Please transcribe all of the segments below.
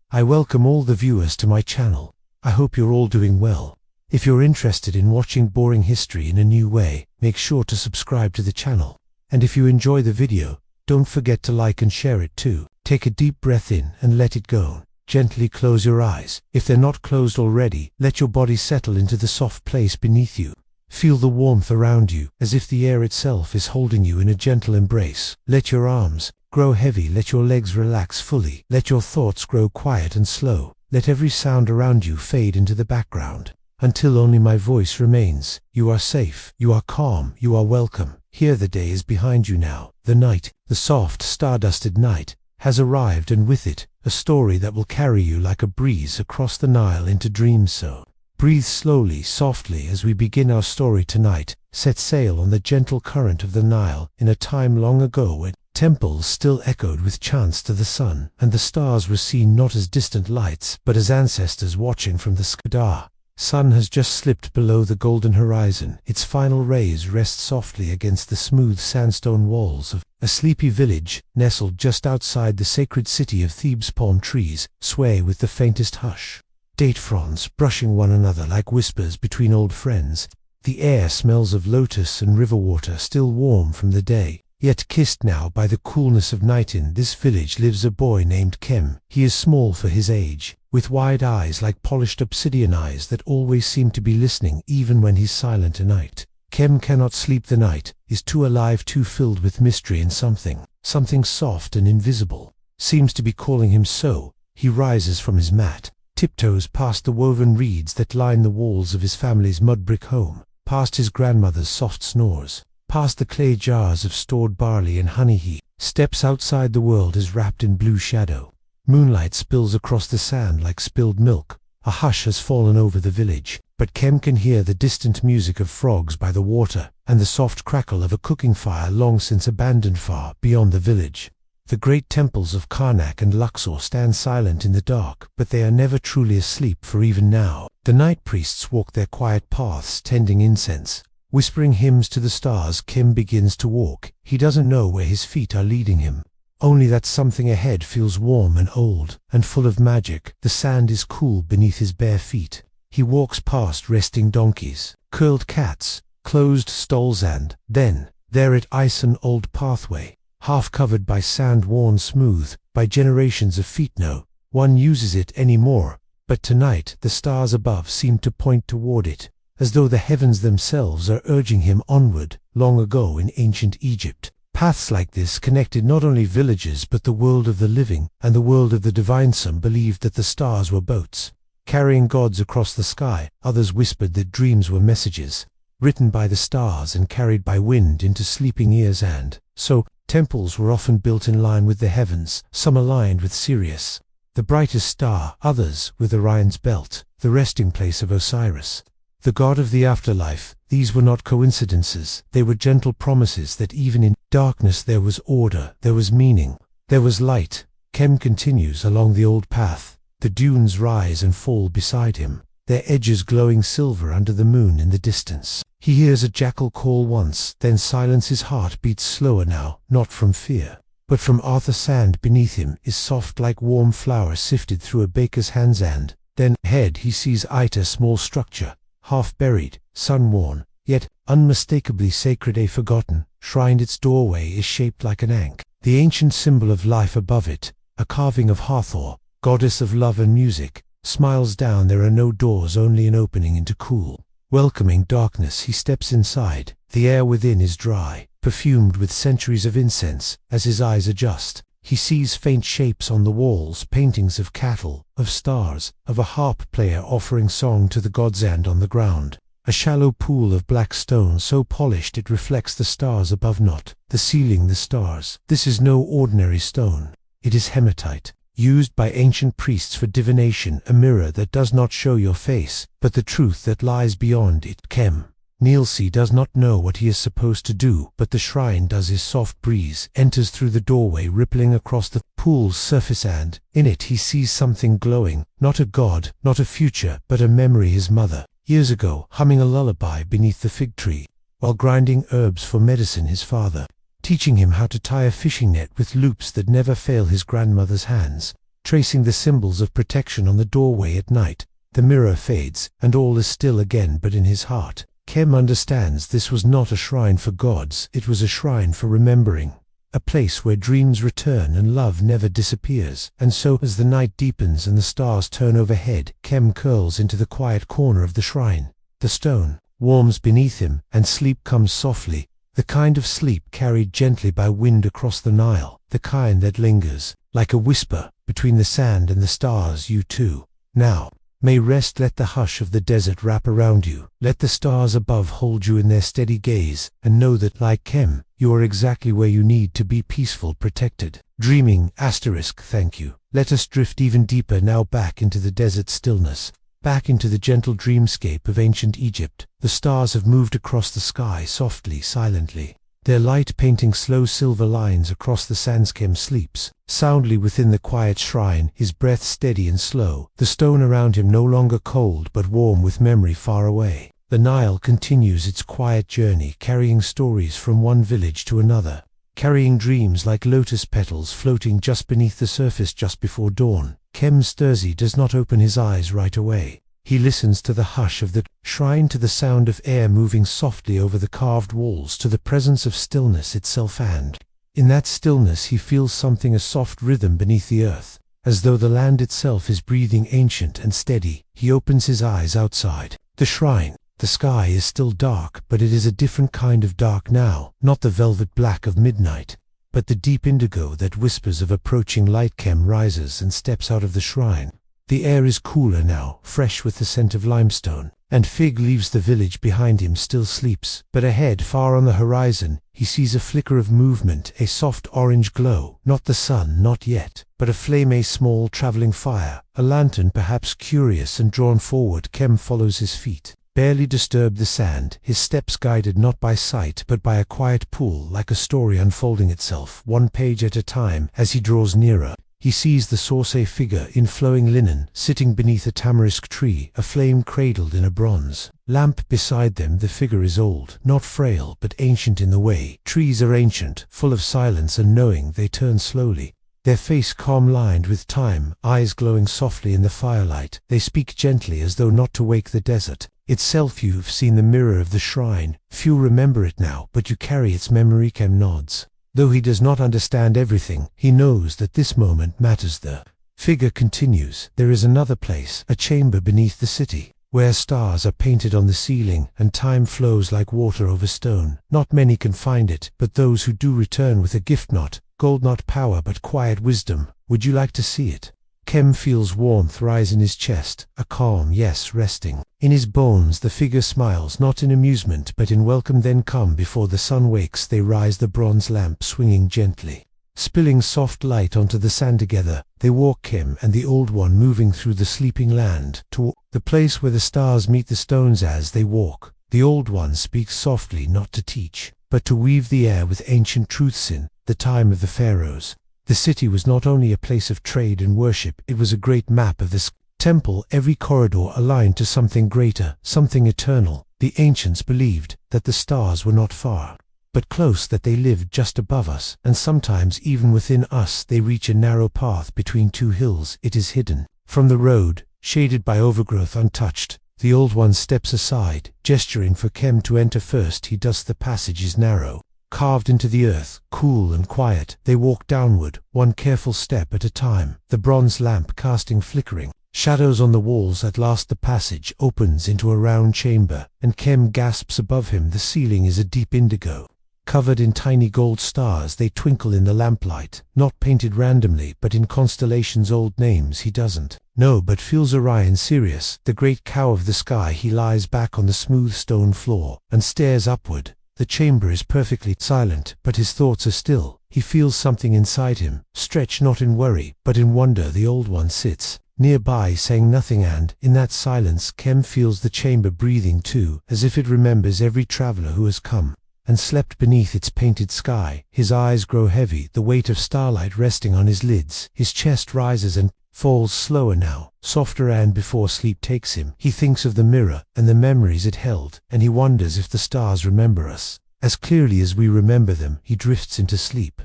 I welcome all the viewers to my channel. I hope you're all doing well. If you're interested in watching boring history in a new way, make sure to subscribe to the channel. And if you enjoy the video, don't forget to like and share it too. Take a deep breath in and let it go. Gently close your eyes. If they're not closed already, let your body settle into the soft place beneath you. Feel the warmth around you, as if the air itself is holding you in a gentle embrace. Let your arms grow heavy, let your legs relax fully. Let your thoughts grow quiet and slow. Let every sound around you fade into the background, until only my voice remains. You are safe, you are calm, you are welcome. Here the day is behind you now. The night, the soft, star-dusted night, has arrived, and with it, a story that will carry you like a breeze across the Nile into dreams. So breathe slowly, softly as we begin our story tonight. Set sail on the gentle current of the Nile in a time long ago when temples still echoed with chants to the sun, and the stars were seen not as distant lights, but as ancestors watching from the sky. Sun has just slipped below the golden horizon. Its final rays rest softly against the smooth sandstone walls of a sleepy village nestled just outside the sacred city of Thebes. Palm trees sway with the faintest hush, date fronds brushing one another like whispers between old friends. The air smells of lotus and river water, still warm from the day, yet kissed now by the coolness of night. In this village lives a boy named Kem. He is small for his age, with wide eyes like polished obsidian eyes that always seem to be listening even when he's silent tonight. Kem cannot sleep. The night is too alive, too filled with mystery, and something soft and invisible seems to be calling him. So he rises from his mat, tiptoes past the woven reeds that line the walls of his family's mud brick home, past his grandmother's soft snores, past the clay jars of stored barley and honey. He steps outside. The world is wrapped in blue shadow. Moonlight spills across the sand like spilled milk. A hush has fallen over the village, but Kem can hear the distant music of frogs by the water, and the soft crackle of a cooking fire long since abandoned far beyond the village. The great temples of Karnak and Luxor stand silent in the dark, but they are never truly asleep, for even now, the night priests walk their quiet paths, tending incense, whispering hymns to the stars. Kem begins to walk. He doesn't know where his feet are leading him, only that something ahead feels warm and old and full of magic. The sand is cool beneath his bare feet. He walks past resting donkeys, curled cats, closed stalls, and then there it ice, an old pathway, half covered by sand, worn smooth by generations of feet. No one uses it anymore, but tonight the stars above seem to point toward it, as though the heavens themselves are urging him onward. Long ago in ancient Egypt, paths like this connected not only villages but the world of the living and the world of the divine. Some believed that the stars were boats carrying gods across the sky. Others whispered that dreams were messages written by the stars and carried by wind into sleeping ears. And so temples were often built in line with the heavens, some aligned with Sirius, the brightest star, others with Orion's belt, the resting place of Osiris, the god of the afterlife. These were not coincidences. They were gentle promises that even in darkness there was order, there was meaning, there was light. Kem continues along the old path. The dunes rise and fall beside him, their edges glowing silver under the moon in the distance. He hears a jackal call once, then silence. His heart beats slower now, not from fear, but from Arthur. Sand beneath him is soft like warm flour sifted through a baker's hands. And then ahead he sees Ita, small structure, half buried, sun-worn, yet unmistakably sacred. A forgotten shrine. Its doorway is shaped like an ankh, the ancient symbol of life. Above it, a carving of Hathor, goddess of love and music, smiles down. There are no doors, only an opening into cool, welcoming darkness. He steps inside. The air within is dry, perfumed with centuries of incense. As his eyes adjust, he sees faint shapes on the walls, paintings of cattle, of stars, of a harp player offering song to the gods. And on the ground, a shallow pool of black stone so polished it reflects the stars above, not the ceiling, the stars. This is no ordinary stone. It is hematite, used by ancient priests for divination, a mirror that does not show your face, but the truth that lies beyond it. Kem Nielsi does not know what he is supposed to do, but the shrine does. His soft breeze enters through the doorway, rippling across the pool's surface, and in it he sees something glowing, not a god, not a future, but a memory. His mother, years ago, humming a lullaby beneath the fig tree, while grinding herbs for medicine. His father, teaching him how to tie a fishing net with loops that never fail. His grandmother's hands, tracing the symbols of protection on the doorway at night. The mirror fades, and all is still again, but in his heart, Kem understands this was not a shrine for gods, it was a shrine for remembering. A place where dreams return and love never disappears. And so, as the night deepens and the stars turn overhead, Kem curls into the quiet corner of the shrine. The stone warms beneath him, and sleep comes softly, the kind of sleep carried gently by wind across the Nile, the kind that lingers, like a whisper, between the sand and the stars. You too, now, may rest. Let the hush of the desert wrap around you. Let the stars above hold you in their steady gaze, and know that, like Kem, you are exactly where you need to be, peaceful, protected. Dreaming, thank you. Let us drift even deeper now, back into the desert stillness, back into the gentle dreamscape of ancient Egypt. The stars have moved across the sky softly, silently, their light painting slow silver lines across the sands. Kem sleeps soundly within the quiet shrine, his breath steady and slow, the stone around him no longer cold but warm with memory far away. The Nile continues its quiet journey, carrying stories from one village to another, carrying dreams like lotus petals floating just beneath the surface just before dawn. Kem Sturzy does not open his eyes right away. He listens to the hush of the shrine, to the sound of air moving softly over the carved walls, to the presence of stillness itself, and in that stillness he feels something, a soft rhythm beneath the earth, as though the land itself is breathing, ancient and steady. He opens his eyes outside the shrine. The sky is still dark, but it is a different kind of dark now, not the velvet black of midnight, but the deep indigo that whispers of approaching light. Kem rises and steps out of the shrine. The air is cooler now, fresh with the scent of limestone, and Fig leaves the village behind him, still sleeps. But ahead, far on the horizon, he sees a flicker of movement, a soft orange glow. Not the sun, not yet, but a flame, a small traveling fire, a lantern perhaps. Curious and drawn forward, Kem follows his feet. Barely disturb the sand, his steps guided not by sight but by a quiet pull, like a story unfolding itself, one page at a time. As he draws nearer, he sees the Sauce figure in flowing linen, sitting beneath a tamarisk tree, a flame cradled in a bronze lamp beside them. The figure is old, not frail, but ancient in the way trees are ancient, full of silence and knowing. They turn slowly, their face calm, lined with time, eyes glowing softly in the firelight. They speak gently, as though not to wake the desert itself. You've seen the mirror of the shrine. Few remember it now, but you carry its memory. Kem nods. Though he does not understand everything, he knows that this moment matters. The figure continues. There is another place, a chamber beneath the city, where stars are painted on the ceiling, and time flows like water over stone. Not many can find it, but those who do return with a gift, not gold, not power, but quiet wisdom. Would you like to see it? Kem feels warmth rise in his chest, a calm, yes, resting in his bones. The figure smiles, not in amusement but in welcome. Then come, before the sun wakes, they rise, the bronze lamp swinging gently, spilling soft light onto the sand. Together they walk, Kem and the Old One, moving through the sleeping land, to the place where the stars meet the stones. As they walk, the Old One speaks softly, not to teach, but to weave the air with ancient truths. In the time of the pharaohs, the city was not only a place of trade and worship, it was a great map of this temple, every corridor aligned to something greater, something eternal. The ancients believed that the stars were not far, but close, that they lived just above us, and sometimes even within us. They reach a narrow path between two hills. It is hidden from the road, shaded by overgrowth, untouched. The Old One steps aside, gesturing for Kem to enter first. He does. The passage is narrow, carved into the earth, cool and quiet. They walk downward, one careful step at a time, the bronze lamp casting flickering shadows on the walls. At last the passage opens into a round chamber, and Kem gasps. Above him the ceiling is a deep indigo, covered in tiny gold stars. They twinkle in the lamplight, not painted randomly, but in constellations. Old names he doesn't know, but feels Orion, Sirius, the great cow of the sky. He lies back on the smooth stone floor and stares upward. The chamber is perfectly silent, but his thoughts are still. He feels something inside him, stretch not in worry, but in wonder. The Old One sits nearby, saying nothing, and, in that silence, Kem feels the chamber breathing too, as if it remembers every traveler who has come and slept beneath its painted sky. His eyes grow heavy, the weight of starlight resting on his lids. His chest rises and falls slower now, softer, and before sleep takes him, he thinks of the mirror and the memories it held, and he wonders if the stars remember us as clearly as we remember them. He drifts into sleep.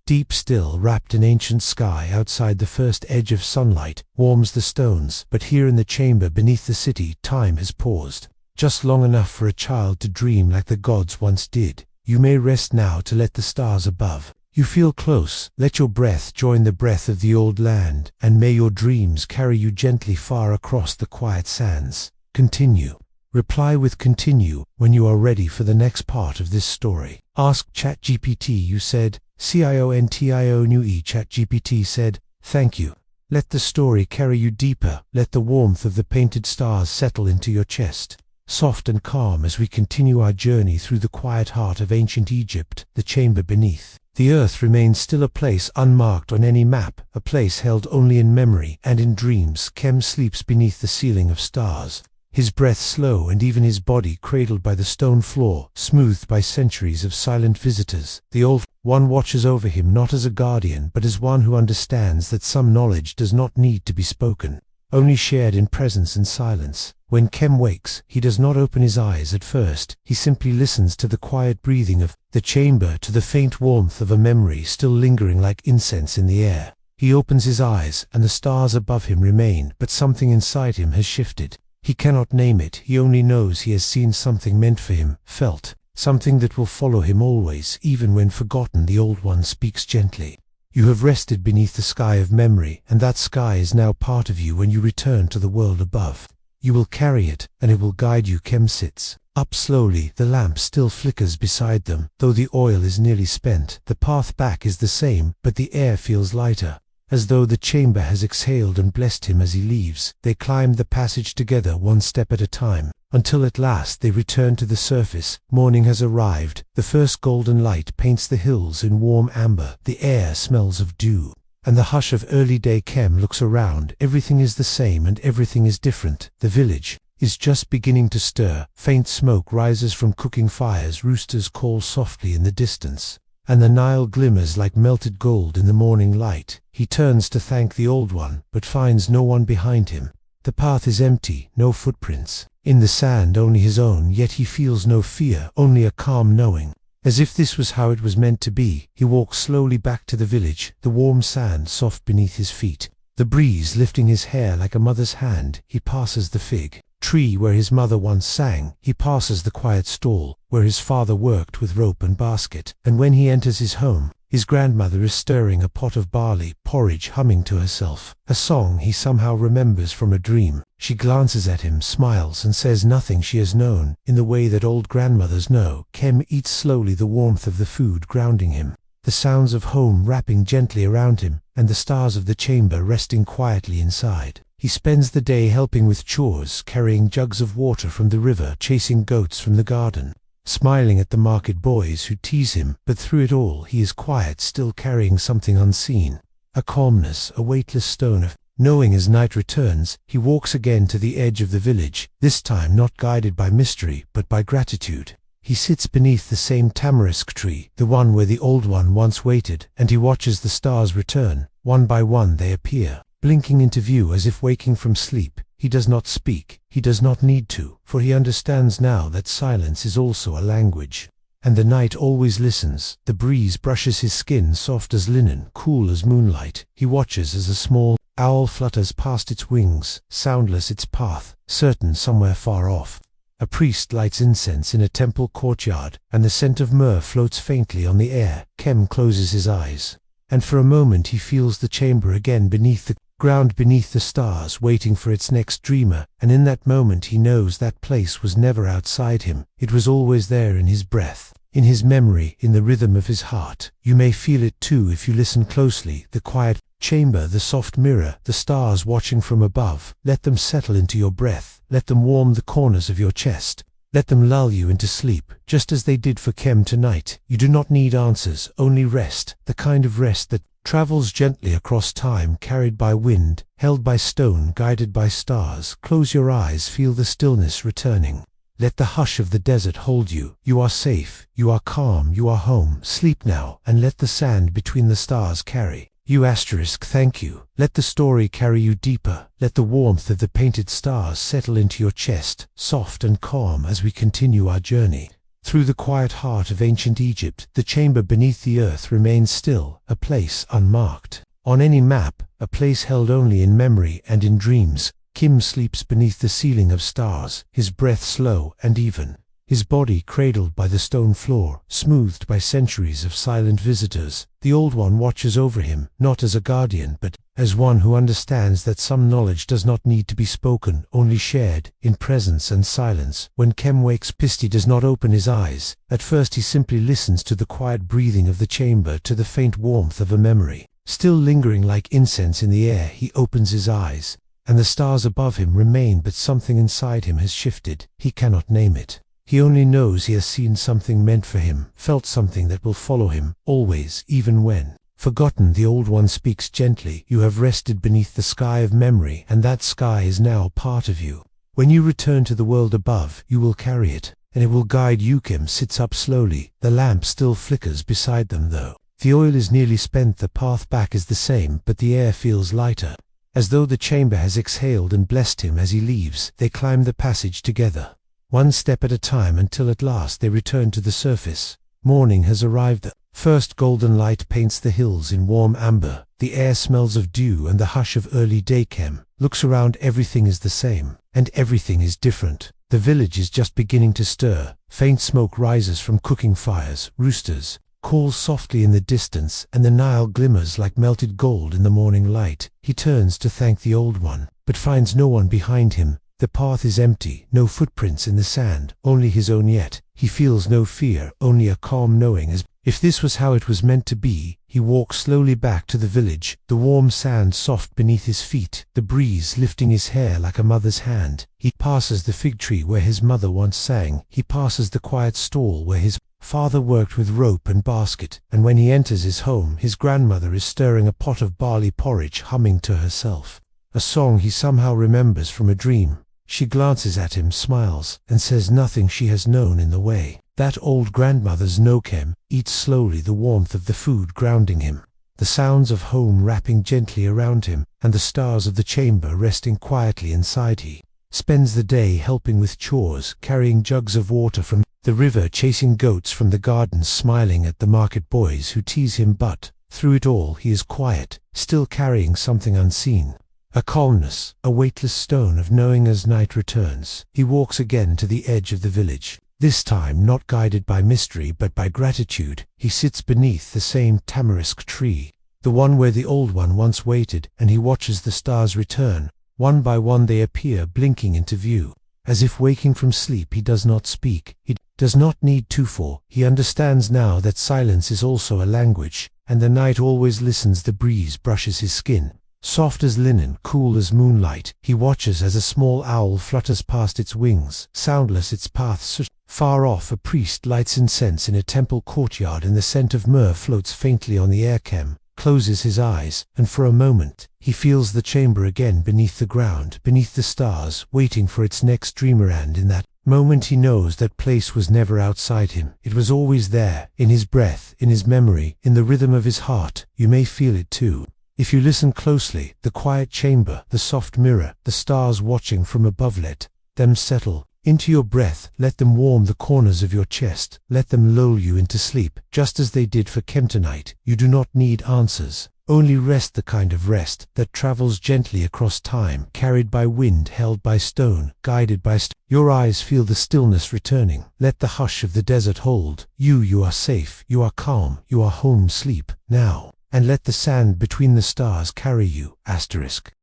Deep still, wrapped in ancient sky outside, the first edge of sunlight warms the stones, but here in the chamber beneath the city, time has paused. Just long enough for a child to dream like the gods once did. You may rest now to let the stars above you feel close. Let your breath join the breath of the old land, and may your dreams carry you gently far across the quiet sands. Continue. Reply with continue when you are ready for the next part of this story. Ask ChatGPT, you said. CIONTIO new ChatGPT said, thank you. Let the story carry you deeper. Let the warmth of the painted stars settle into your chest. Soft and calm as we continue our journey through the quiet heart of ancient Egypt, the chamber beneath. The earth remains still, a place unmarked on any map, a place held only in memory and in dreams. Kem sleeps beneath the ceiling of stars, his breath slow and even, his body cradled by the stone floor, smoothed by centuries of silent visitors. The Old One watches over him not as a guardian but as one who understands that some knowledge does not need to be spoken, only shared in presence and silence. When Kem wakes, he does not open his eyes at first. He simply listens to the quiet breathing of the chamber, to the faint warmth of a memory still lingering like incense in the air. He opens his eyes, and the stars above him remain, but something inside him has shifted. He cannot name it. He only knows he has seen something meant for him, felt, something that will follow him always, even when forgotten. The Old One speaks gently. You have rested beneath the sky of memory, and that sky is now part of you. When you return to the world above, you will carry it, and it will guide you. Kem sits up slowly. The lamp still flickers beside them, though the oil is nearly spent. The path back is the same, but the air feels lighter, as though the chamber has exhaled and blessed him as he leaves. They climb the passage together, one step at a time, until at last they return to the surface. Morning has arrived. The first golden light paints the hills in warm amber. The air smells of dew and the hush of early day. Kem looks around. Everything is the same and everything is different. The village is just beginning to stir. Faint smoke rises from cooking fires. Roosters call softly in the distance, and the Nile glimmers like melted gold in the morning light. He turns to thank the Old One, but finds no one behind him. The path is empty, no footprints in the sand, only his own. Yet he feels no fear, only a calm knowing, as if this was how it was meant to be. He walks slowly back to the village, the warm sand soft beneath his feet, the breeze lifting his hair like a mother's hand. He passes the fig tree where his mother once sang. He passes the quiet stall where his father worked with rope and basket. And when he enters his home, his grandmother is stirring a pot of barley porridge, humming to herself a song he somehow remembers from a dream. She glances at him, smiles, and says nothing she has known, in the way that old grandmothers know. Kem eats slowly, the warmth of the food grounding him, the sounds of home wrapping gently around him, and the stars of the chamber resting quietly inside. He spends the day helping with chores, carrying jugs of water from the river, chasing goats from the garden, smiling at the market boys who tease him. But through it all he is quiet, still carrying something unseen, a calmness, a weightless stone of knowing. As night returns, he walks again to the edge of the village, this time not guided by mystery but by gratitude. He sits beneath the same tamarisk tree, the one where the Old One once waited, and he watches the stars return. One by one they appear, blinking into view as if waking from sleep. He does not speak. He does not need to, for he understands now that silence is also a language. And the night always listens. The breeze brushes his skin, soft as linen, cool as moonlight. He watches as a small owl flutters past its wings, soundless its path, certain somewhere far off. A priest lights incense in a temple courtyard, and the scent of myrrh floats faintly on the air. Kem closes his eyes, and for a moment he feels the chamber again, beneath the ground, beneath the stars, waiting for its next dreamer. And in that moment he knows that place was never outside him. It was always there, in his breath, in his memory, in the rhythm of his heart. You may feel it too if you listen closely. The quiet chamber, the soft mirror, the stars watching from above. Let them settle into your breath. Let them warm the corners of your chest. Let them lull you into sleep, just as they did for Kem tonight. You do not need answers, only rest, the kind of rest that travels gently across time, carried by wind, held by stone, guided by stars. Close your eyes, feel the stillness returning. Let the hush of the desert hold you. You are safe, you are calm, you are home. Sleep now, and let the sand between the stars carry you. Thank you. Let the story carry you deeper. Let the warmth of the painted stars settle into your chest, soft and calm as we continue our journey. Through the quiet heart of ancient Egypt, the chamber beneath the earth remains still, a place unmarked on any map, a place held only in memory and in dreams. Kim sleeps beneath the ceiling of stars, his breath slow and even, his body cradled by the stone floor, smoothed by centuries of silent visitors. The Old One watches over him, not as a guardian, but as one who understands that some knowledge does not need to be spoken, only shared, in presence and silence. When Kem wakes, Pisti does not open his eyes. At first he simply listens to the quiet breathing of the chamber, to the faint warmth of a memory. Still lingering like incense in the air, he opens his eyes, and the stars above him remain, but something inside him has shifted. He cannot name it. He only knows he has seen something meant for him, felt something that will follow him, always, even when forgotten. The Old One speaks gently. You have rested beneath the sky of memory, and that sky is now part of you. When you return to the world above, you will carry it, and it will guide you. Kim sits up slowly. The lamp still flickers beside them, though the oil is nearly spent. The path back is the same, but the air feels lighter, as though the chamber has exhaled and blessed him as he leaves. They climb the passage together, one step at a time, until at last they return to the surface. Morning has arrived. The first golden light paints the hills in warm amber. The air smells of dew and the hush of early day. Kem looks around. Everything is the same, and everything is different. The village is just beginning to stir. Faint smoke rises from cooking fires. Roosters calls softly in the distance, and the Nile glimmers like melted gold in the morning light. He turns to thank the Old One, but finds no one behind him. The path is empty, no footprints in the sand, only his own. Yet he feels no fear, only a calm knowing, as if this was how it was meant to be. He walks slowly back to the village, the warm sand soft beneath his feet, the breeze lifting his hair like a mother's hand. He passes the fig tree where his mother once sang. He passes the quiet stall where his father worked with rope and basket, and when he enters his home, his grandmother is stirring a pot of barley porridge, humming to herself a song he somehow remembers from a dream. She glances at him, smiles, and says nothing she has known in the way that old grandmothers know. Kem eats slowly, the warmth of the food grounding him, the sounds of home wrapping gently around him, and the stars of the chamber resting quietly inside. He spends the day helping with chores, carrying jugs of water from the river, chasing goats from the gardens, smiling at the market boys who tease him. But through it all he is quiet, still carrying something unseen. A calmness, a weightless stone of knowing. As night returns, he walks again to the edge of the village, this time not guided by mystery but by gratitude. He sits beneath the same tamarisk tree, the one where the Old One once waited, and he watches the stars return. One by one they appear, blinking into view. As if waking from sleep, he does not speak. He does not need to, for he understands now that silence is also a language, and the night always listens. The breeze brushes his skin, soft as linen, cool as moonlight. He watches as a small owl flutters past its wings, soundless its path. Far off, a priest lights incense in a temple courtyard, and the scent of myrrh floats faintly on the air. Kem closes his eyes, and for a moment he feels the chamber again, beneath the ground, beneath the stars, waiting for its next dreamer. And in that moment he knows that place was never outside him. It was always there, in his breath, in his memory, in the rhythm of his heart. You may feel it too, if you listen closely. The quiet chamber, the soft mirror, the stars watching from above. Let them settle into your breath. Let them warm the corners of your chest. Let them lull you into sleep, just as they did for Kem tonight. You do not need answers, only rest, the kind of rest that travels gently across time, carried by wind, held by stone, guided by Your eyes feel the stillness returning. Let the hush of the desert hold you. You are safe, you are calm, you are home. Sleep now, and let the sand between the stars carry you. Asterisk.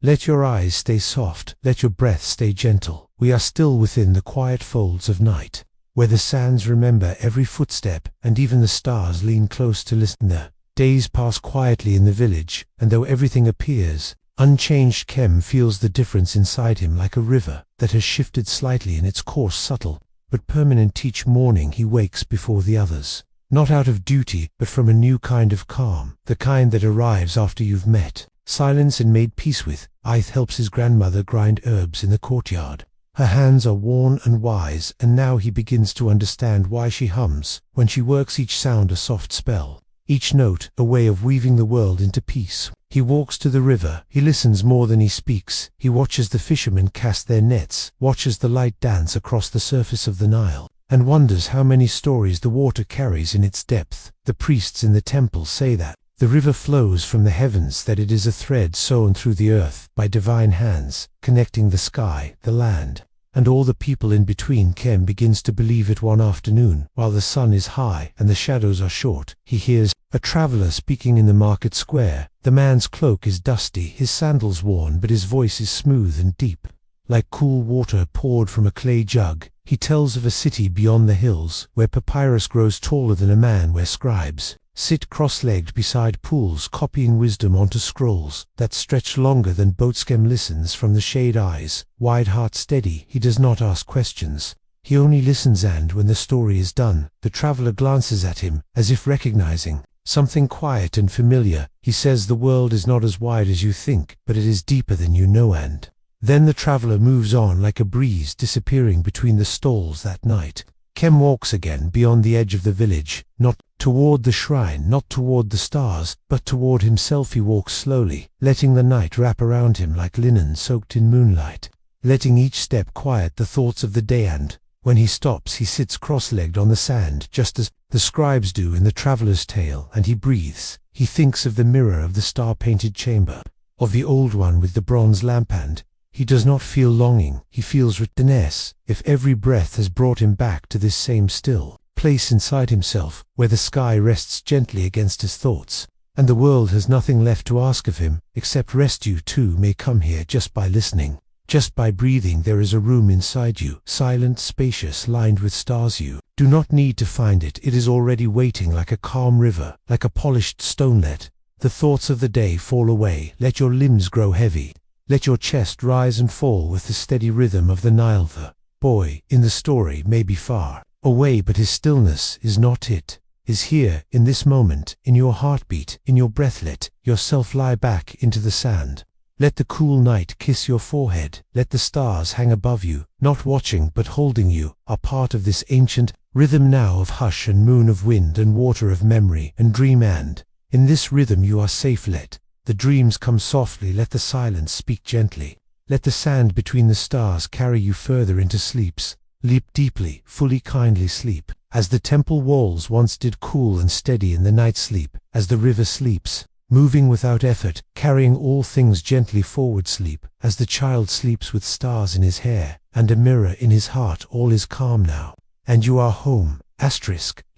Let your eyes stay soft, let your breath stay gentle. We are still within the quiet folds of night, where the sands remember every footstep, and even the stars lean close to listen. The days pass quietly in the village, and though everything appears unchanged, Kem feels the difference inside him, like a river that has shifted slightly in its course, subtle but permanent. Each morning he wakes before the others, not out of duty, but from a new kind of calm, the kind that arrives after you've met silence and made peace with. Ith helps his grandmother grind herbs in the courtyard. Her hands are worn and wise, and now he begins to understand why she hums when she works, each sound a soft spell. each note a way of weaving the world into peace. He walks to the river, he listens more than he speaks, he watches the fishermen cast their nets, watches the light dance across the surface of the Nile, and wonders how many stories the water carries in its depth. The priests in the temple say that the river flows from the heavens, that it is a thread sewn through the earth by divine hands, connecting the sky, the land, and all the people in between. Kem begins to believe it one afternoon, while the sun is high and the shadows are short. He hears a traveler speaking in the market square. The man's cloak is dusty, his sandals worn, but his voice is smooth and deep, like cool water poured from a clay jug. He tells of a city beyond the hills, where papyrus grows taller than a man, where scribes sit cross-legged beside pools, copying wisdom onto scrolls that stretch longer than boats. Kem listens from the shade eyes, wide heart steady. He does not ask questions. He only listens, and when the story is done, the traveler glances at him, as if recognizing something quiet and familiar. He says, "The world is not as wide as you think, but it is deeper than you know." And then the traveler moves on like a breeze, disappearing between the stalls that night. Kem walks again beyond the edge of the village, not toward the shrine, not toward the stars, but toward himself. He walks slowly, letting the night wrap around him like linen soaked in moonlight, letting each step quiet the thoughts of the day. And when he stops, he sits cross-legged on the sand, just as the scribes do in the traveler's tale, and he breathes. He thinks of the mirror, of the star-painted chamber, of the old one with the bronze lamp, and he does not feel longing, he feels returnness. If every breath has brought him back to this same still place inside himself, where the sky rests gently against his thoughts, and the world has nothing left to ask of him except rest. You too may come here just by listening, just by breathing. There is a room inside you, silent, spacious, lined with stars. You do not need to find it. It is already waiting, like a calm river, like a polished stone. Let the thoughts of the day fall away. Let your limbs grow heavy. Let your chest rise and fall with the steady rhythm of the Nile. The boy in the story may be far away, but his stillness is not. It is here, in this moment, in your heartbeat, in your breath. Let yourself lie back into the sand. Let the cool night kiss your forehead. Let the stars hang above you, not watching but holding you, are part of this ancient rhythm now of hush and moon, of wind and water, of memory and dream. And in this rhythm you are safe. Let the dreams come softly. Let the silence speak gently. Let the sand between the stars carry you further into sleeps. Leap deeply, fully, kindly sleep, as the temple walls once did, cool and steady in the night. Sleep, as the river sleeps, moving without effort, carrying all things gently forward. Sleep, as the child sleeps with stars in his hair and a mirror in his heart. All is calm now, and you are home.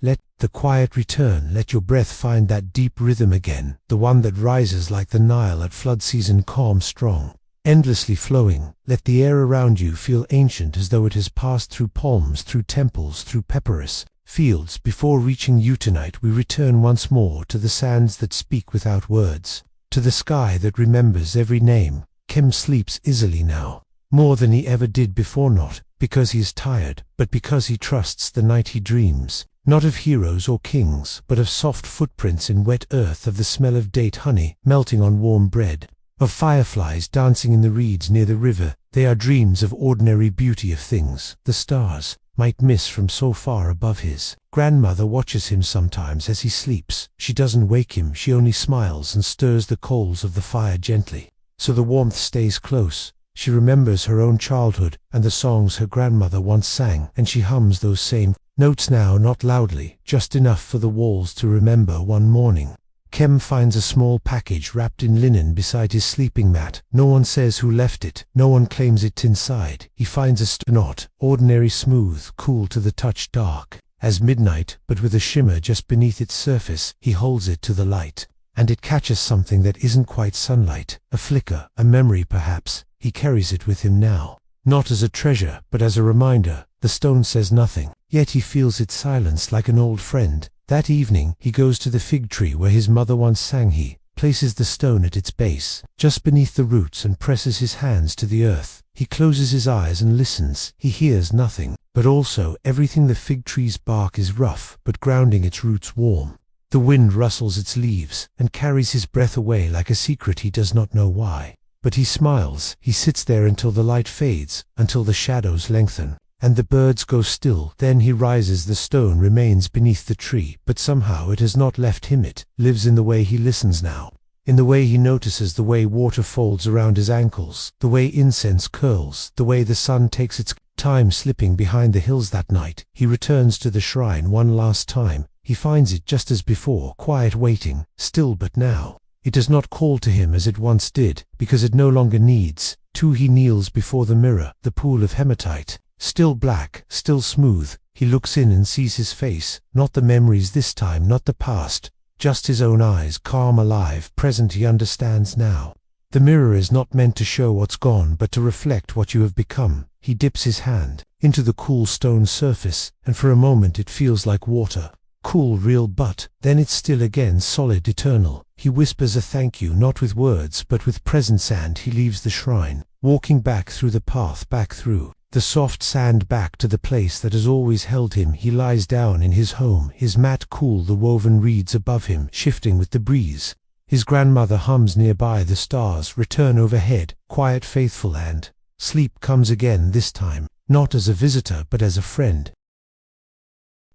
Let the quiet return. Let your breath find that deep rhythm again, the one that rises like the Nile at flood season, calm, strong, endlessly flowing. Let the air around you feel ancient, as though it has passed through palms, through temples, through papyrus fields. Before reaching you tonight, we return once more to the sands that speak without words, to the sky that remembers every name. Kem sleeps easily now, more than he ever did before, not because he is tired, but because he trusts the night. He dreams, not of heroes or kings, but of soft footprints in wet earth, of the smell of date honey melting on warm bread, of fireflies dancing in the reeds near the river. They are dreams of ordinary beauty, of things the stars might miss from so far above. His grandmother watches him sometimes as he sleeps. She doesn't wake him, she only smiles and stirs the coals of the fire gently, so the warmth stays close. She remembers her own childhood and the songs her grandmother once sang, and she hums those same notes now, not loudly, just enough for the walls to remember. One morning, Kem finds a small package wrapped in linen beside his sleeping mat. No one says who left it, no one claims it. Inside, he finds a knot, ordinary, smooth, cool to the touch, dark as midnight, but with a shimmer just beneath its surface. He holds it to the light, and it catches something that isn't quite sunlight, a flicker, a memory perhaps. He carries it with him now, not as a treasure, but as a reminder. The stone says nothing, yet he feels its silence like an old friend. That evening, he goes to the fig tree where his mother once sang. He places the stone at its base, just beneath the roots, and presses his hands to the earth. He closes his eyes and listens. He hears nothing, but also everything. The fig tree's bark is rough, but grounding, its roots warm. The wind rustles its leaves and carries his breath away like a secret. He does not know why, but he smiles. He sits there until the light fades, until the shadows lengthen, and the birds go still. Then he rises, the stone remains beneath the tree, but somehow it has not left him. It lives in the way he listens now, in the way he notices, the way water folds around his ankles, the way incense curls, the way the sun takes its time slipping behind the hills. That night he returns to the shrine one last time. He finds it just as before, quiet, waiting, still, but now it does not call to him as it once did, because it no longer needs to. He kneels before the mirror, the pool of hematite, still black, still smooth. He looks in and sees his face, not the memories this time, not the past, just his own eyes, calm, alive, present. He understands now. The mirror is not meant to show what's gone, but to reflect what you have become. He dips his hand into the cool stone surface, and for a moment it feels like water. Cool, real, but then it's still again, solid, eternal. He whispers a thank you, not with words, but with presence, and he leaves the shrine, walking back through the path, back through the soft sand, back to the place that has always held him. He lies down in his home, his mat cool, the woven reeds above him shifting with the breeze. His grandmother hums nearby, the stars return overhead, quiet, faithful, and sleep comes again, this time not as a visitor but as a friend.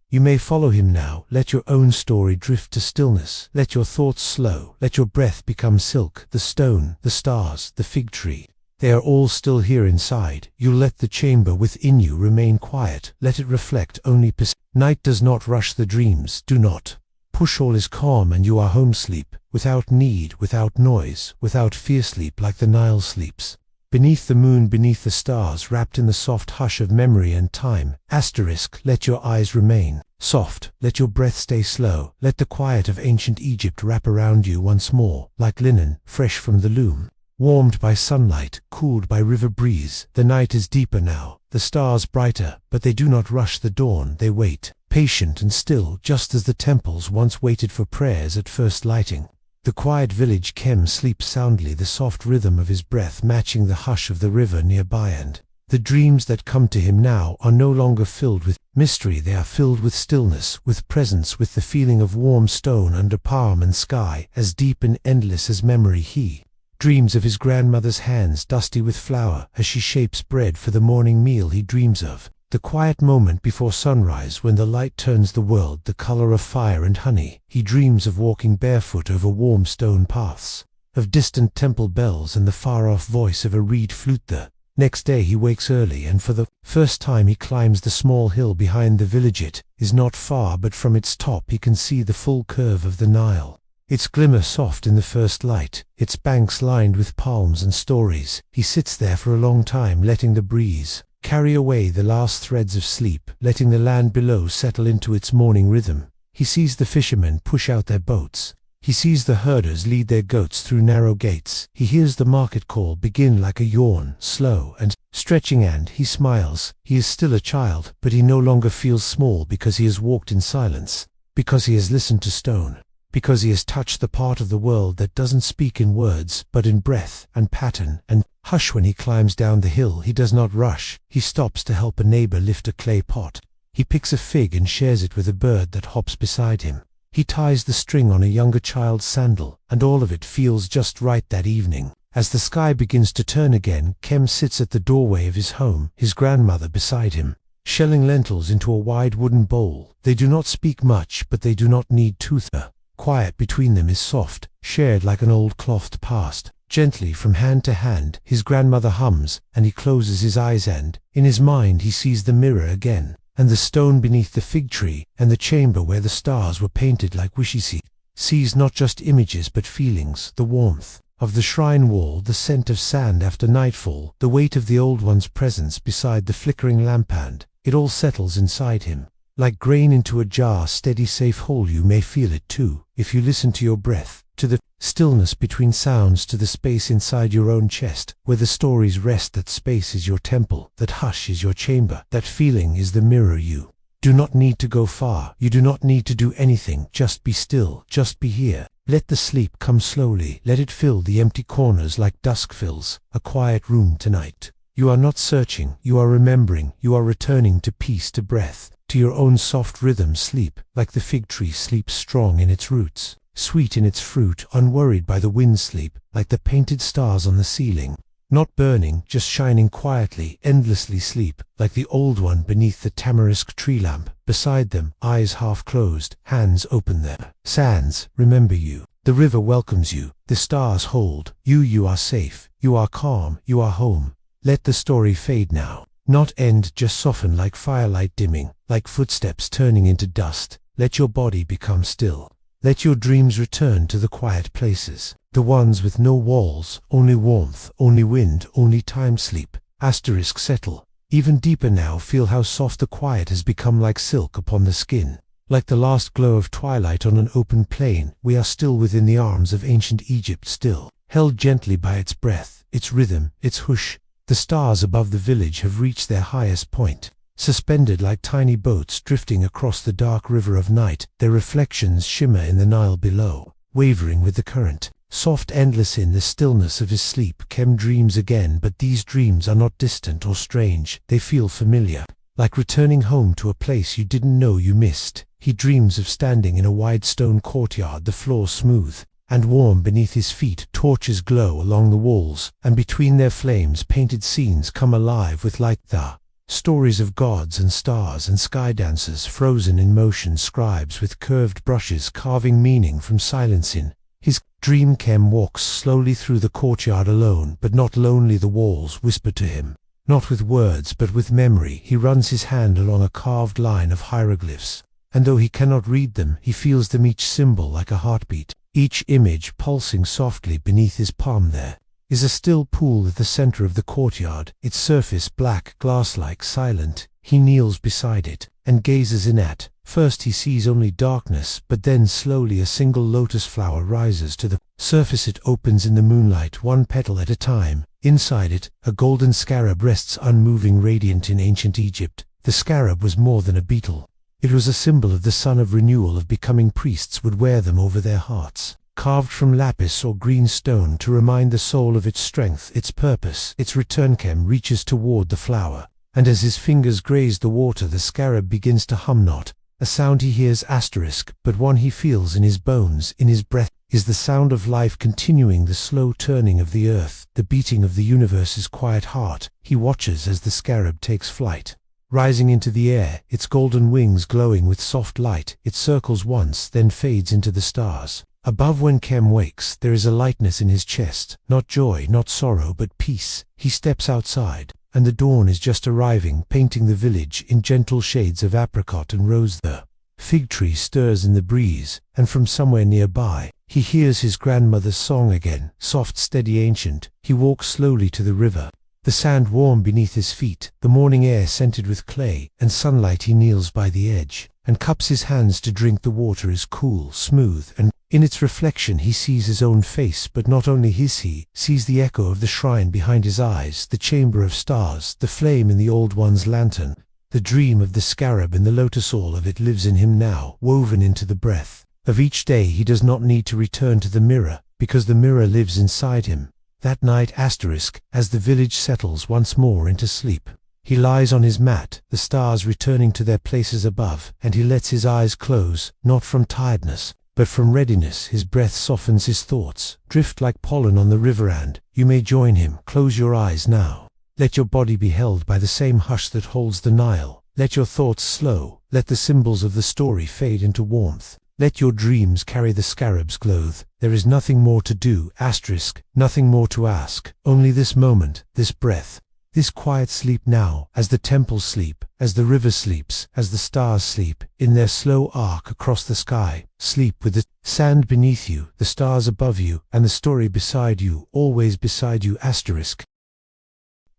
You may follow him now. Let your own story drift to stillness. Let your thoughts slow. Let your breath become silk. The stone, the stars, the fig tree, they are all still here inside. You let the chamber within you remain quiet. Let it reflect only night does not rush the dreams. Do not push. All is calm and you are home. Sleep without need, without noise, without fear. Sleep like the Nile sleeps, beneath the moon, beneath the stars, wrapped in the soft hush of memory and time. Asterisk, let your eyes remain soft. Let your breath stay slow. Let the quiet of ancient Egypt wrap around you once more, like linen, fresh from the loom, warmed by sunlight, cooled by river breeze. The night is deeper now, the stars brighter, but they do not rush the dawn. They wait, patient and still, just as the temples once waited for prayers at first lighting. The quiet village Kem sleeps soundly, the soft rhythm of his breath matching the hush of the river nearby, and the dreams that come to him now are no longer filled with mystery. They are filled with stillness, with presence, with the feeling of warm stone under palm and sky, as deep and endless as memory. He dreams of his grandmother's hands, dusty with flour, as she shapes bread for the morning meal. He dreams of the quiet moment before sunrise when the light turns the world the color of fire and honey. He dreams of walking barefoot over warm stone paths, of distant temple bells and the far-off voice of a reed flute. The next day he wakes early, and for the first time he climbs the small hill behind the village. It is not far, but from its top he can see the full curve of the Nile, its glimmer soft in the first light, its banks lined with palms and stories. He sits there for a long time, letting the breeze carry away the last threads of sleep, letting the land below settle into its morning rhythm. He sees the fishermen push out their boats. He sees the herders lead their goats through narrow gates. He hears the market call begin like a yawn, slow and stretching, and he smiles. He is still a child, but he no longer feels small, because he has walked in silence, because he has listened to stone, because he has touched the part of the world that doesn't speak in words, but in breath and pattern and hush. When he climbs down the hill, he does not rush. He stops to help a neighbor lift a clay pot. He picks a fig and shares it with a bird that hops beside him. He ties the string on a younger child's sandal, and all of it feels just right that evening. As the sky begins to turn again, Kem sits at the doorway of his home, his grandmother beside him, shelling lentils into a wide wooden bowl. They do not speak much, but they do not need to. The quiet between them is soft, shared like an old clothed past. Gently from hand to hand, his grandmother hums, and he closes his eyes, and in his mind he sees the mirror again, and the stone beneath the fig tree, and the chamber where the stars were painted like wishes. He sees not just images but feelings, the warmth of the shrine wall, the scent of sand after nightfall, the weight of the old one's presence beside the flickering lamp, and it all settles inside him, like grain into a jar, steady, safe, whole. You may feel it too, if you listen to your breath, to the stillness between sounds, to the space inside your own chest, where the stories rest. That space is your temple, that hush is your chamber, that feeling is the mirror. You do not need to go far, you do not need to do anything, just be still, just be here. Let the sleep come slowly, let it fill the empty corners like dusk fills a quiet room tonight. You are not searching, you are remembering, you are returning to peace, to breath, to your own soft rhythm. Sleep like the fig tree sleeps, strong in its roots, sweet in its fruit, unworried by the wind. Sleep like the painted stars on the ceiling, Not burning, just shining quietly, endlessly sleep, like the old one beneath the tamarisk tree lamp. Beside them, eyes half closed, hands open there. Sands, remember you. The river welcomes you. The stars hold. You are safe. You are calm. You are home. Let the story fade now. Not end, just soften like firelight dimming, like footsteps turning into dust. Let your body become still. Let your dreams return to the quiet places. The ones with no walls, only warmth, only wind, only time. Sleep. Asterisk settle. Even deeper now, feel how soft the quiet has become, like silk upon the skin. Like the last glow of twilight on an open plain, we are still within the arms of ancient Egypt, still, held gently by its breath, its rhythm, its hush. The stars above the village have reached their highest point. Suspended like tiny boats drifting across the dark river of night, their reflections shimmer in the Nile below, wavering with the current. Soft, endless in the stillness of his sleep, Kem dreams again, but these dreams are not distant or strange. They feel familiar, like returning home to a place you didn't know you missed. He dreams of standing in a wide stone courtyard, the floor smooth and warm beneath his feet. Torches glow along the walls, and between their flames painted scenes come alive with light. The stories of gods and stars and sky dancers frozen in motion, scribes with curved brushes carving meaning from silence. In his dream, Kem walks slowly through the courtyard alone, but not lonely. The walls whisper to him, not with words but with memory. He runs his hand along a carved line of hieroglyphs, and though he cannot read them, he feels them, each symbol like a heartbeat, each image pulsing softly beneath his palm. There is a still pool at the center of the courtyard, its surface black, glass-like, silent. He kneels beside it and gazes in at. First he sees only darkness, but then slowly a single lotus flower rises to the surface. It opens in the moonlight, one petal at a time. Inside it, a golden scarab rests unmoving, radiant. In ancient Egypt, the scarab was more than a beetle. It was a symbol of the sun, of renewal, of becoming. Priests would wear them over their hearts, carved from lapis or green stone, to remind the soul of its strength, its purpose, its return. Kem reaches toward the flower, and as his fingers graze the water, the scarab begins to hum. Not a sound he hears, asterisk, but one he feels in his bones, in his breath, is the sound of life continuing, the slow turning of the earth, the beating of the universe's quiet heart. He watches as the scarab takes flight, rising into the air, its golden wings glowing with soft light. It circles once, then fades into the stars above. When Kem wakes, there is a lightness in his chest, not joy, not sorrow, but peace. He steps outside, and the dawn is just arriving, painting the village in gentle shades of apricot and rose. The fig tree stirs in the breeze, and from somewhere nearby, he hears his grandmother's song again, soft, steady, ancient. He walks slowly to the river, the sand warm beneath his feet, the morning air scented with clay and sunlight. He kneels by the edge and cups his hands to drink. The water is cool, smooth, and in its reflection he sees his own face, but not only his. He sees the echo of the shrine behind his eyes, the chamber of stars, the flame in the old one's lantern, the dream of the scarab in the lotus. All of it lives in him now, woven into the breath of each day. He does not need to return to the mirror, because the mirror lives inside him. That night, asterisk, as the village settles once more into sleep, he lies on his mat, the stars returning to their places above, and he lets his eyes close, not from tiredness, but from readiness. His breath softens, his thoughts drift like pollen on the river, and you may join him. Close your eyes now. Let your body be held by the same hush that holds the Nile. Let your thoughts slow. Let the symbols of the story fade into warmth. Let your dreams carry the scarab's glow. There is nothing more to do, asterisk, nothing more to ask. Only this moment, this breath, this quiet sleep now, as the temples sleep, as the river sleeps, as the stars sleep, in their slow arc across the sky. Sleep with the sand beneath you, the stars above you, and the story beside you, always beside you, asterisk.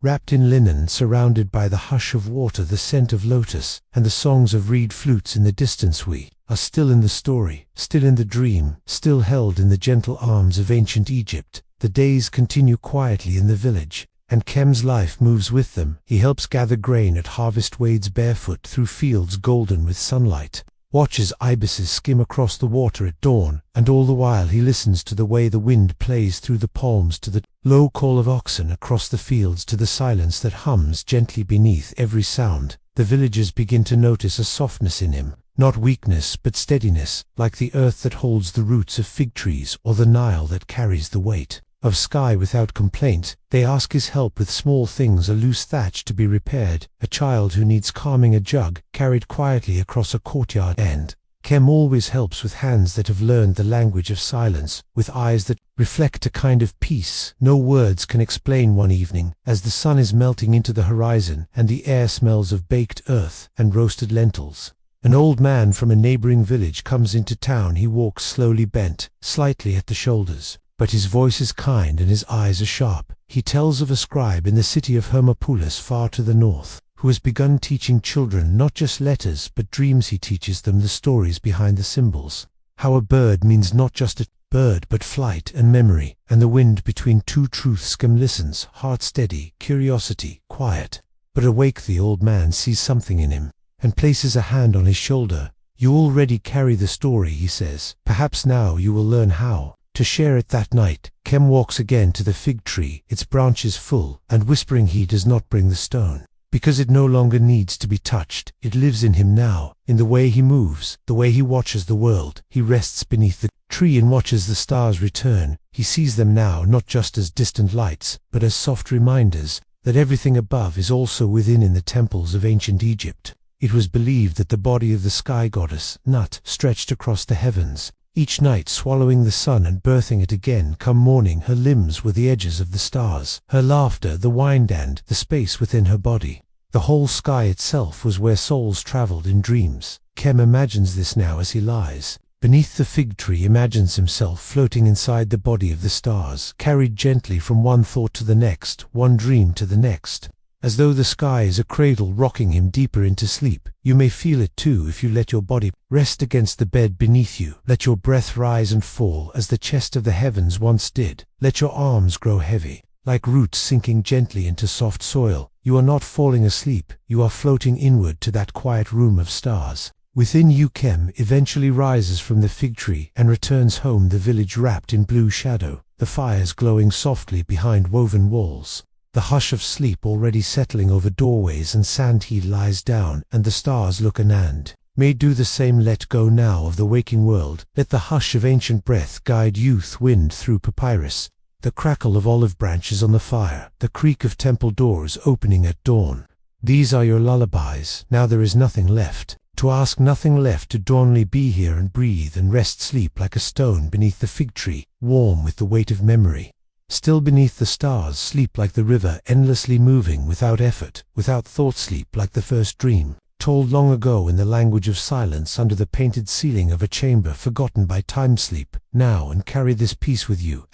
Wrapped in linen, surrounded by the hush of water, the scent of lotus, and the songs of reed flutes in the distance, we are still in the story, still in the dream, still held in the gentle arms of ancient Egypt. The days continue quietly in the village, and Kem's life moves with them. He helps gather grain at harvest, wades barefoot through fields golden with sunlight, watches ibises skim across the water at dawn, and all the while he listens to the way the wind plays through the palms, to the low call of oxen across the fields, to the silence that hums gently beneath every sound. The villagers begin to notice a softness in him, not weakness but steadiness, like the earth that holds the roots of fig trees or the Nile that carries the weight of sky without complaint. They ask his help with small things, a loose thatch to be repaired, a child who needs calming, a jug carried quietly across a courtyard, and Kem always helps with hands that have learned the language of silence, with eyes that reflect a kind of peace no words can explain. One evening, as the sun is melting into the horizon and the air smells of baked earth and roasted lentils, an old man from a neighboring village comes into town. He walks slowly, bent slightly at the shoulders, but his voice is kind and his eyes are sharp. He tells of a scribe in the city of Hermopolis, far to the north, who has begun teaching children not just letters but dreams. He teaches them the stories behind the symbols, how a bird means not just a bird but flight and memory, and the wind between two truths. Kem listens, heart steady, curiosity quiet, but awake. The old man sees something in him and places a hand on his shoulder. You already carry the story, he says. Perhaps now you will learn how to share it. That night, Kem walks again to the fig tree, its branches full, and whispering he does not bring the stone, because it no longer needs to be touched. It lives in him now, in the way he moves, the way he watches the world. He rests beneath the tree and watches the stars return. He sees them now not just as distant lights, but as soft reminders that everything above is also within. In the temples of ancient Egypt, it was believed that the body of the sky goddess, Nut, stretched across the heavens, each night swallowing the sun and birthing it again. Come morning, her limbs were the edges of the stars, her laughter the wind and the space within her body. The whole sky itself was where souls traveled in dreams. Kem imagines this now as he lies beneath the fig tree, imagines himself floating inside the body of the stars, carried gently from one thought to the next, one dream to the next, as though the sky is a cradle rocking him deeper into sleep. You may feel it too if you let your body rest against the bed beneath you. Let your breath rise and fall as the chest of the heavens once did. Let your arms grow heavy, like roots sinking gently into soft soil. You are not falling asleep, you are floating inward to that quiet room of stars within you. Kem eventually rises from the fig tree and returns home, the village wrapped in blue shadow, the fires glowing softly behind woven walls, the hush of sleep already settling over doorways and sand. He lies down, and the stars look and may do the same. Let go now of the waking world. Let the hush of ancient breath guide youth, wind through papyrus, the crackle of olive branches on the fire, the creak of temple doors opening at dawn. These are your lullabies. Now there is nothing left to ask, nothing left to do, only be here and breathe and rest. Sleep like a stone beneath the fig tree, warm with the weight of memory. Still beneath the stars, sleep like the river, endlessly moving, without effort, without thought. Sleep like the first dream, told long ago in the language of silence under the painted ceiling of a chamber forgotten by time. Sleep now and carry this peace with you.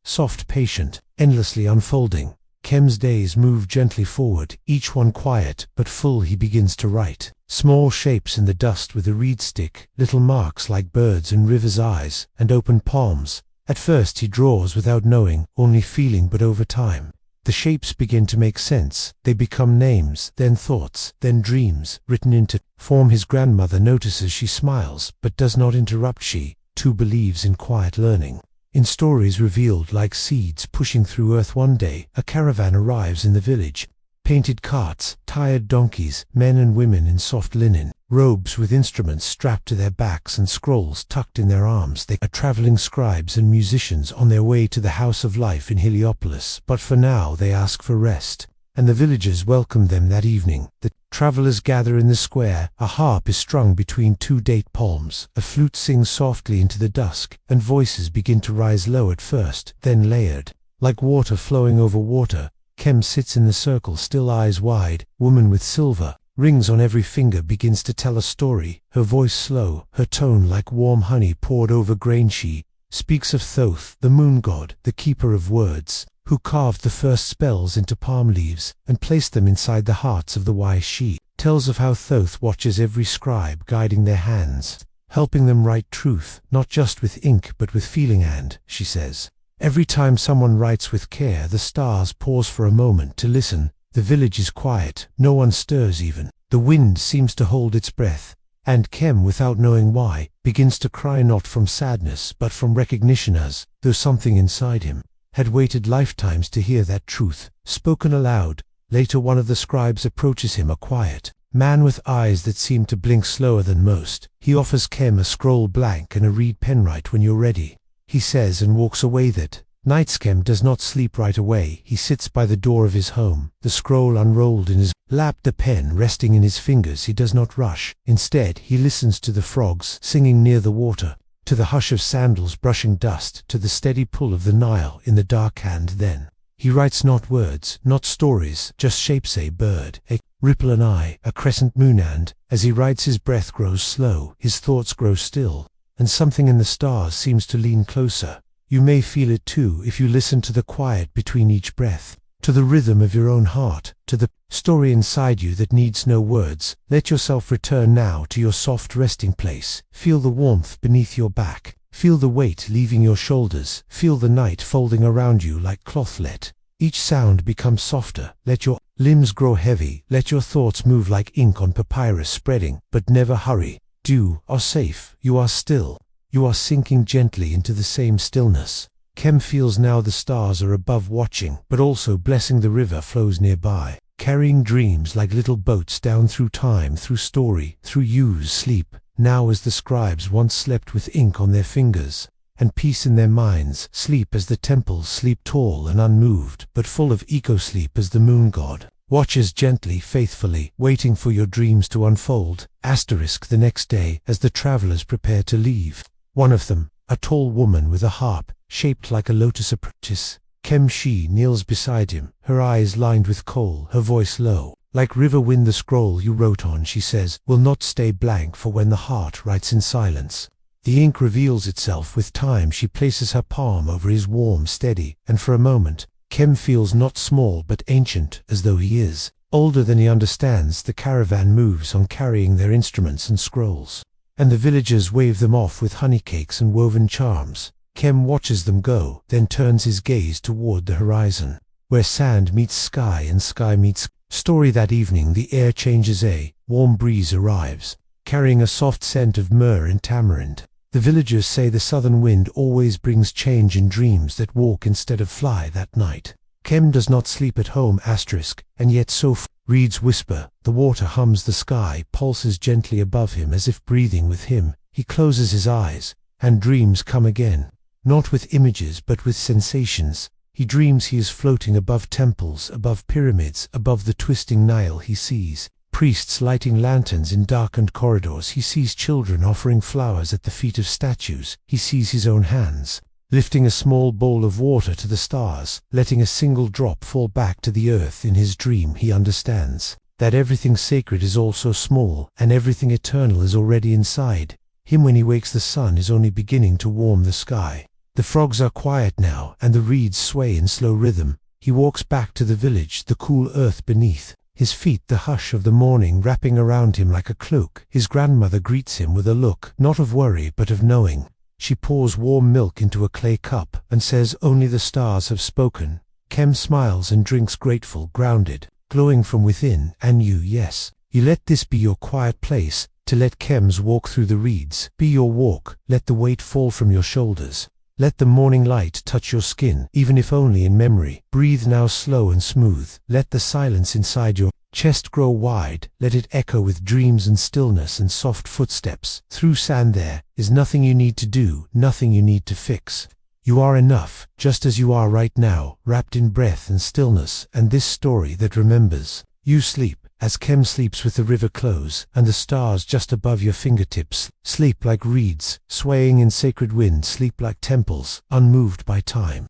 Soft, patient, endlessly unfolding. Kem's days move gently forward, each one quiet but full. He begins to write small shapes in the dust with a reed stick, little marks like birds in rivers' eyes and open palms. At first he draws without knowing, only feeling, but over time the shapes begin to make sense. They become names, then thoughts, then dreams, written into form. His grandmother notices, she smiles, but does not interrupt. She, too, believes in quiet learning, in stories revealed like seeds pushing through earth. One day, a caravan arrives in the village. Painted carts, tired donkeys, men and women in soft linen robes with instruments strapped to their backs and scrolls tucked in their arms. They are traveling scribes and musicians on their way to the house of life in Heliopolis. But for now they ask for rest, and the villagers welcome them. That evening, the travelers gather in the square. A harp is strung between two date palms, a flute sings softly into the dusk, and voices begin to rise low at first, then layered, like water flowing over water. Kem sits in the circle, still, eyes wide. Woman with silver rings on every finger begins to tell a story, her voice slow, her tone like warm honey poured over grain. She speaks of Thoth, the moon god, the keeper of words, who carved the first spells into palm leaves and placed them inside the hearts of the wise. She tells of how Thoth watches every scribe, guiding their hands, helping them write truth, not just with ink but with feeling. And, she says, every time someone writes with care, the stars pause for a moment to listen. The village is quiet, no one stirs even. The wind seems to hold its breath, and Kem, without knowing why, begins to cry, not from sadness but from recognition, as though something inside him had waited lifetimes to hear that truth, spoken aloud. Later one of the scribes approaches him, a quiet man with eyes that seem to blink slower than most. He offers Kem a scroll, blank, and a reed pen. Write when you're ready, he says, and walks away. That Nights Kem does not sleep right away. He sits by the door of his home, the scroll unrolled in his lap, the pen resting in his fingers. He does not rush. Instead, he listens to the frogs singing near the water, to the hush of sandals brushing dust, to the steady pull of the Nile in the dark hand. Then he writes not words, not stories, just shapes: a bird, a ripple, an eye, a crescent moon. And as he writes, his breath grows slow, his thoughts grow still, and something in the stars seems to lean closer. You may feel it too if you listen to the quiet between each breath, to the rhythm of your own heart, to the story inside you that needs no words. Let yourself return now to your soft resting place. Feel the warmth beneath your back. Feel the weight leaving your shoulders. Feel the night folding around you like cloth. Let each sound become softer. Let your limbs grow heavy. Let your thoughts move like ink on papyrus, spreading, but never hurry. You are safe. You are still. You are sinking gently into the same stillness. Kem feels now the stars are above, watching, but also blessing. The river flows nearby, carrying dreams like little boats down through time, through story, through use. Sleep now as the scribes once slept, with ink on their fingers and peace in their minds. Sleep as the temples sleep, tall and unmoved, but full of echo. Sleep as the moon god watches gently, faithfully, waiting for your dreams to unfold. The next day, as the travelers prepare to leave, one of them, a tall woman with a harp shaped like a lotus, approaches Kem. She kneels beside him, her eyes lined with kohl, her voice low, like river wind. The scroll you wrote on, she says, will not stay blank, for when the heart writes in silence, the ink reveals itself with time. She places her palm over his, warm, steady, and for a moment, Kem feels not small but ancient, as though he is older than he understands. The caravan moves on, carrying their instruments and scrolls, and the villagers wave them off with honeycakes and woven charms. Kem watches them go, then turns his gaze toward the horizon, where sand meets sky and sky meets story. That evening the air changes. A warm breeze arrives, carrying a soft scent of myrrh and tamarind. The villagers say the southern wind always brings change in dreams that walk instead of fly. That night, Kem does not sleep at home, and yet so reeds whisper, the water hums, the sky pulses gently above him as if breathing with him. He closes his eyes, and dreams come again, not with images but with sensations. He dreams he is floating above temples, above pyramids, above the twisting Nile. He sees priests lighting lanterns in darkened corridors. He sees children offering flowers at the feet of statues. He sees his own hands lifting a small bowl of water to the stars, letting a single drop fall back to the earth. In his dream he understands that everything sacred is also small, and everything eternal is already inside him. When he wakes, the sun is only beginning to warm the sky. The frogs are quiet now, and the reeds sway in slow rhythm. He walks back to the village, the cool earth beneath his feet, the hush of the morning wrapping around him like a cloak. His grandmother greets him with a look, not of worry but of knowing. She pours warm milk into a clay cup and says, "Only the stars have spoken." Kem smiles and drinks, grateful, grounded, glowing from within. And yes, you let this be your quiet place, to let Kem's walk through the reeds be your walk. Let the weight fall from your shoulders. Let the morning light touch your skin, even if only in memory. Breathe now slow and smooth. Let the silence inside your chest grow wide. Let it echo with dreams and stillness and soft footsteps through sand. There is nothing you need to do, nothing you need to fix. You are enough, just as you are right now, wrapped in breath and stillness and this story that remembers. You sleep, as Kem sleeps with the river close and the stars just above your fingertips. Sleep like reeds, swaying in sacred wind. Sleep like temples, unmoved by time.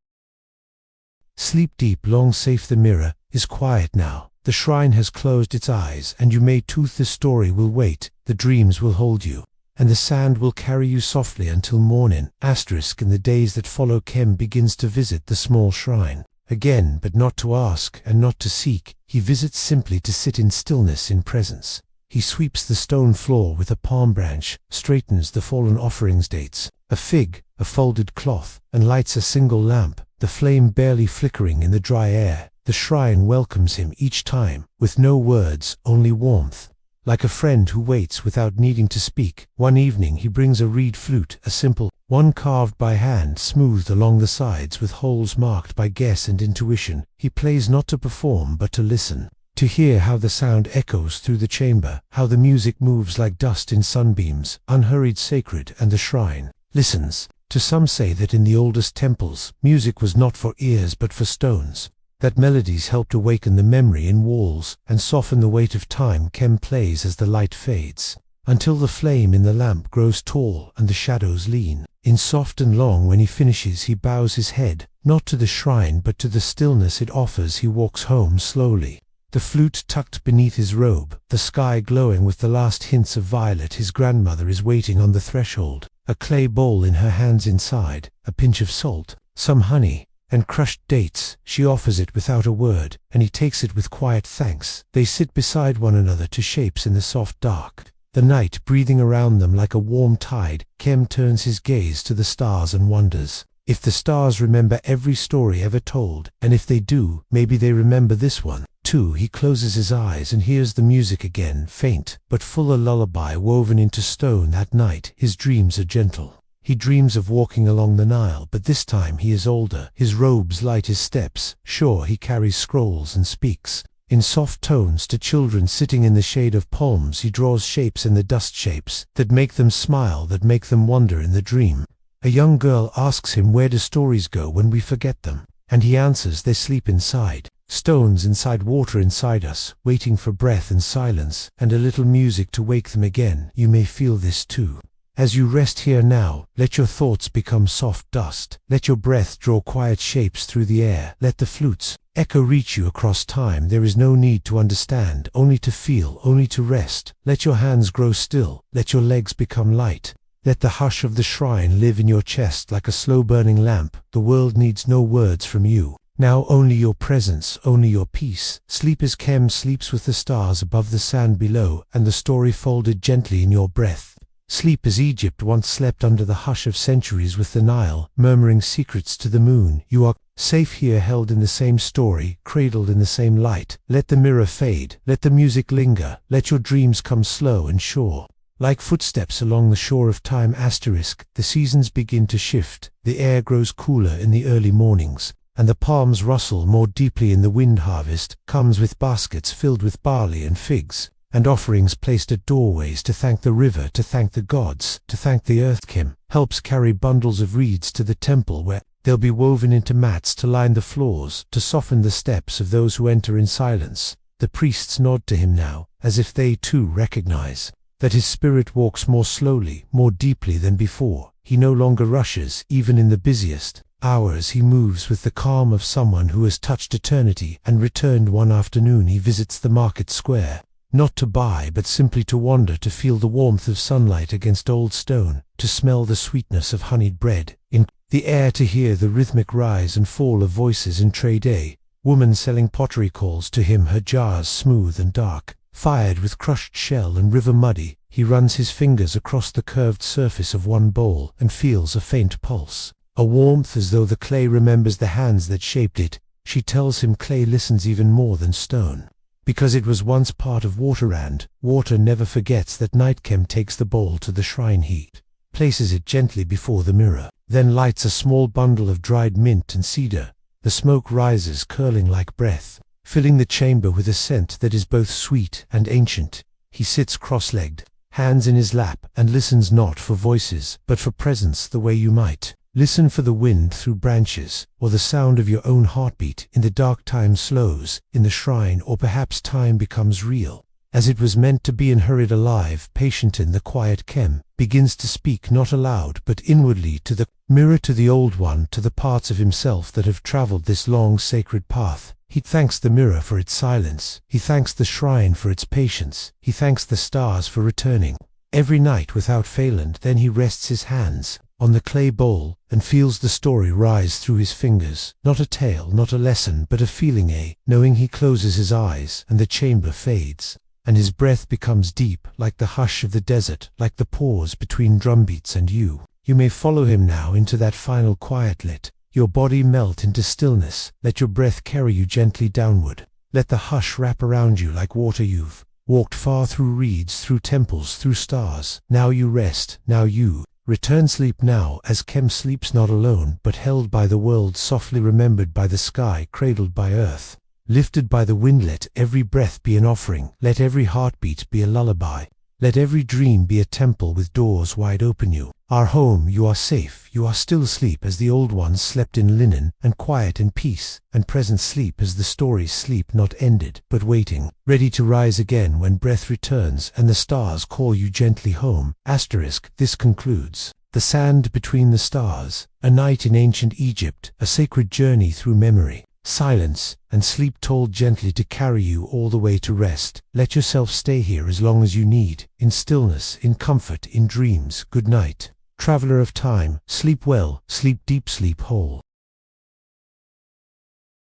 Sleep deep, long safe. The mirror is quiet now. The shrine has closed its eyes, and you may tooth. The story will wait, the dreams will hold you, and the sand will carry you softly until morning. In the days that follow, Kem begins to visit the small shrine again, but not to ask and not to seek. He visits simply to sit in stillness, in presence. He sweeps the stone floor with a palm branch, straightens the fallen offerings, dates, a fig, a folded cloth, and lights a single lamp, the flame barely flickering in the dry air. The shrine welcomes him each time, with no words, only warmth, like a friend who waits without needing to speak. One evening he brings a reed flute, a simple one carved by hand, smoothed along the sides with holes marked by guess and intuition. He plays not to perform but to listen, to hear how the sound echoes through the chamber, how the music moves like dust in sunbeams, unhurried, sacred. And the shrine listens To some say that in the oldest temples, music was not for ears but for stones, that melodies helped awaken the memory in walls and soften the weight of time. Kem plays as the light fades, until the flame in the lamp grows tall and the shadows lean in soft and long. When he finishes, he bows his head, not to the shrine but to the stillness it offers. He walks home slowly, the flute tucked beneath his robe, the sky glowing with the last hints of violet. His grandmother is waiting on the threshold, a clay bowl in her hands, inside a pinch of salt, some honey, and crushed dates. She offers it without a word, and he takes it with quiet thanks. They sit beside one another to shapes in the soft dark, the night breathing around them like a warm tide. Kem turns his gaze to the stars and wonders if the stars remember every story ever told, and if they do, maybe they remember this one too. He closes his eyes and hears the music again, faint but full, a lullaby woven into stone. That night his dreams are gentle. He dreams of walking along the Nile, but this time he is older. His robes light his steps. Sure, he carries scrolls and speaks in soft tones to children sitting in the shade of palms. He draws shapes in the dust, shapes that make them smile, that make them wonder in the dream. A young girl asks him, where do stories go when we forget them? And he answers, they sleep inside stones, inside water, inside us, waiting for breath and silence and a little music to wake them again. You may feel this too. As you rest here now, let your thoughts become soft dust. Let your breath draw quiet shapes through the air. Let the flute's echo reach you across time. There is no need to understand, only to feel, only to rest. Let your hands grow still. Let your legs become light. Let the hush of the shrine live in your chest like a slow-burning lamp. The world needs no words from you. Now only your presence, only your peace. Sleep as Kem sleeps with the stars above the sand below, and the story folded gently in your breath. Sleep as Egypt once slept under the hush of centuries, with the Nile murmuring secrets to the moon. You are safe here, held in the same story, cradled in the same light. Let the mirror fade, let the music linger, let your dreams come slow and sure, like footsteps along the shore of time. The seasons begin to shift, the air grows cooler in the early mornings, and the palms rustle more deeply in the wind. Harvest comes with baskets filled with barley and figs, and offerings placed at doorways to thank the river, to thank the gods, to thank the earth. Kem helps carry bundles of reeds to the temple, where they'll be woven into mats to line the floors, to soften the steps of those who enter in silence. The priests nod to him now, as if they too recognize that his spirit walks more slowly, more deeply than before. He no longer rushes, even in the busiest hours. He moves with the calm of someone who has touched eternity and returned. One afternoon he visits the market square, not to buy but simply to wander, to feel the warmth of sunlight against old stone, to smell the sweetness of honeyed bread in the air, to hear the rhythmic rise and fall of voices in trade. A woman selling pottery calls to him, her jars smooth and dark, fired with crushed shell and river muddy. He runs his fingers across the curved surface of one bowl and feels a faint pulse, a warmth as though the clay remembers the hands that shaped it. She tells him clay listens even more than stone, because it was once part of water, and water never forgets. That night Kem takes the bowl to the shrine. He places it gently before the mirror, then lights a small bundle of dried mint and cedar. The smoke rises, curling like breath, filling the chamber with a scent that is both sweet and ancient. He sits cross-legged, hands in his lap, and listens, not for voices, but for presence, the way you might listen for the wind through branches, or the sound of your own heartbeat in the dark. Time slows in the shrine, or perhaps time becomes real, as it was meant to be, and hurried alive, patient in the quiet. Kem begins to speak, not aloud but inwardly, to the mirror, to the old one, to the parts of himself that have traveled this long sacred path. He thanks the mirror for its silence. He thanks the shrine for its patience. He thanks the stars for returning every night without fail. And then he rests his hands on the clay bowl and feels the story rise through his fingers. Not a tale, not a lesson, but a feeling, a knowing. He closes his eyes and the chamber fades, and his breath becomes deep, like the hush of the desert, like the pause between drumbeats. And you may follow him now into that final quiet. Let your body melt into stillness. Let your breath carry you gently downward. Let the hush wrap around you like water. You've walked far through reeds, through temples, through stars. Now you rest, now you return. Sleep now, as Kem sleeps, not alone, but held by the world, softly remembered by the sky, cradled by earth, lifted by the wind. Let every breath be an offering. Let every heartbeat be a lullaby. Let every dream be a temple with doors wide open. You Our home, you are safe, you are still asleep as the old ones slept in linen, and quiet and peace, and present sleep as the story's sleep not ended, but waiting, ready to rise again when breath returns and the stars call you gently home. Asterisk, this concludes The Sand Between the Stars, a night in ancient Egypt, a sacred journey through memory, silence, and sleep told gently to carry you all the way to rest. Let yourself stay here as long as you need, in stillness, in comfort, in dreams. Good night. Traveler of time, sleep well, sleep deep, sleep whole.